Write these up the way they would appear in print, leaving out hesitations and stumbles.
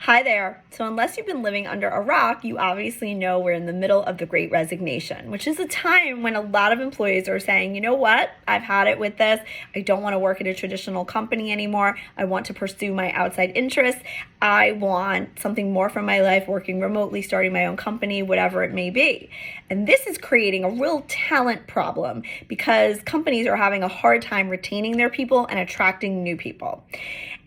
Hi there. So unless you've been living under a rock, you obviously know we're in the middle of the Great Resignation, which is a time when a lot of employees are saying, you know what, I've had it with this. I don't want to work at a traditional company anymore. I want to pursue my outside interests. I want something more from my life, working remotely, starting my own company, whatever it may be. And this is creating a real talent problem because companies are having a hard time retaining their people and attracting new people.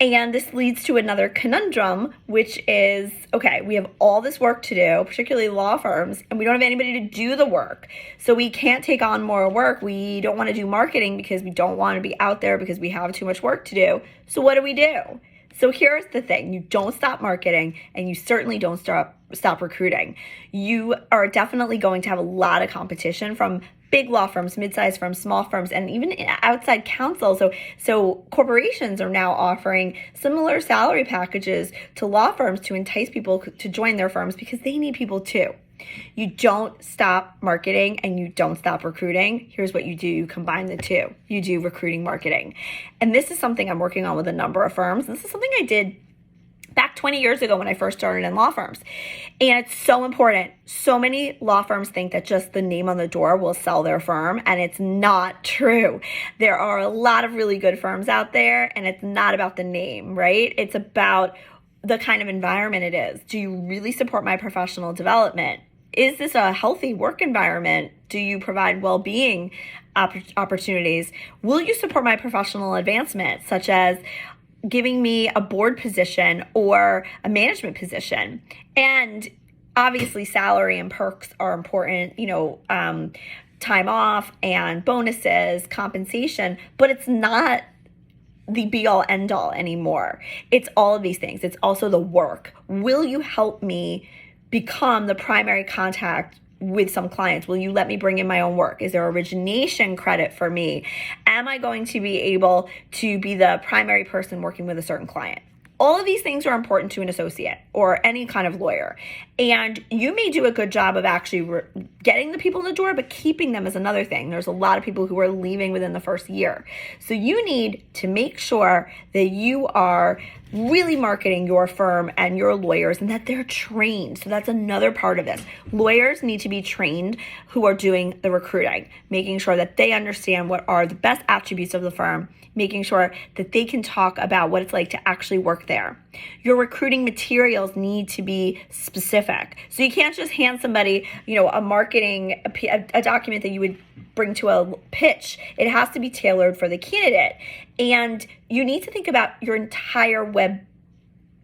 And this leads to another conundrum, which is, okay, we have all this work to do, particularly law firms, and we don't have anybody to do the work. So we can't take on more work. We don't want to do marketing because we don't want to be out there because we have too much work to do. So what do? So here's the thing. You don't stop marketing, and you certainly don't stop recruiting. You are definitely going to have a lot of competition from big law firms, mid-sized firms, small firms, and even outside counsel. So corporations are now offering similar salary packages to law firms to entice people to join their firms because they need people too. You don't stop marketing and you don't stop recruiting. Here's what you do. You combine the two. You do recruiting marketing. And this is something I'm working on with a number of firms. This is something I did back 20 years ago when I first started in law firms. And it's so important. So many law firms think that just the name on the door will sell their firm, and it's not true. There are a lot of really good firms out there, and it's not about the name, right? It's about the kind of environment it is. Do you really support my professional development? Is this a healthy work environment? Do you provide well-being opportunities? Will you support my professional advancement, such as giving me a board position or a management position? And obviously salary and perks are important, time off and bonuses, compensation, but it's not the be-all end-all anymore. It's all of these things. It's also the work. Will you help me become the primary contact with some clients? Will you let me bring in my own work? Is there origination credit for me? Am I going to be able to be the primary person working with a certain client? All of these things are important to an associate or any kind of lawyer. And you may do a good job of actually getting the people in the door, but keeping them is another thing. There's a lot of people who are leaving within the first year. So you need to make sure that you are really marketing your firm and your lawyers and that they're trained. So that's another part of this. Lawyers need to be trained who are doing the recruiting, making sure that they understand what are the best attributes of the firm, making sure that they can talk about what it's like to actually work there. Your recruiting materials need to be specific. So you can't just hand somebody, a marketing, a document that you would bring to a pitch. It has to be tailored for the candidate. And you need to think about your entire web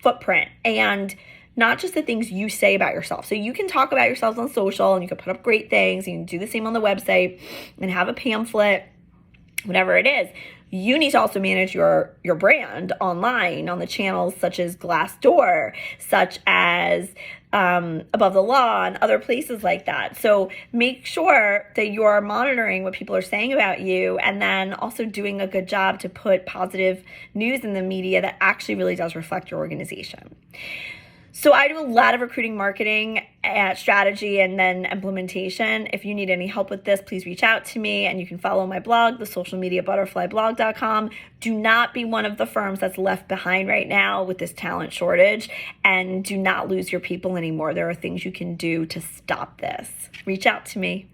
footprint and not just the things you say about yourself. So you can talk about yourselves on social and you can put up great things. You can do the same on the website and have a pamphlet, whatever it is. You need to also manage your brand online on the channels such as Glassdoor, such as Above the Law and other places like that. So make sure that you are monitoring what people are saying about you and then also doing a good job to put positive news in the media that actually really does reflect your organization. So I do a lot of recruiting marketing strategy and then implementation. If you need any help with this, please reach out to me, and you can follow my blog, thesocialmediabutterflyblog.com. Do not be one of the firms that's left behind right now with this talent shortage, and do not lose your people anymore. There are things you can do to stop this. Reach out to me.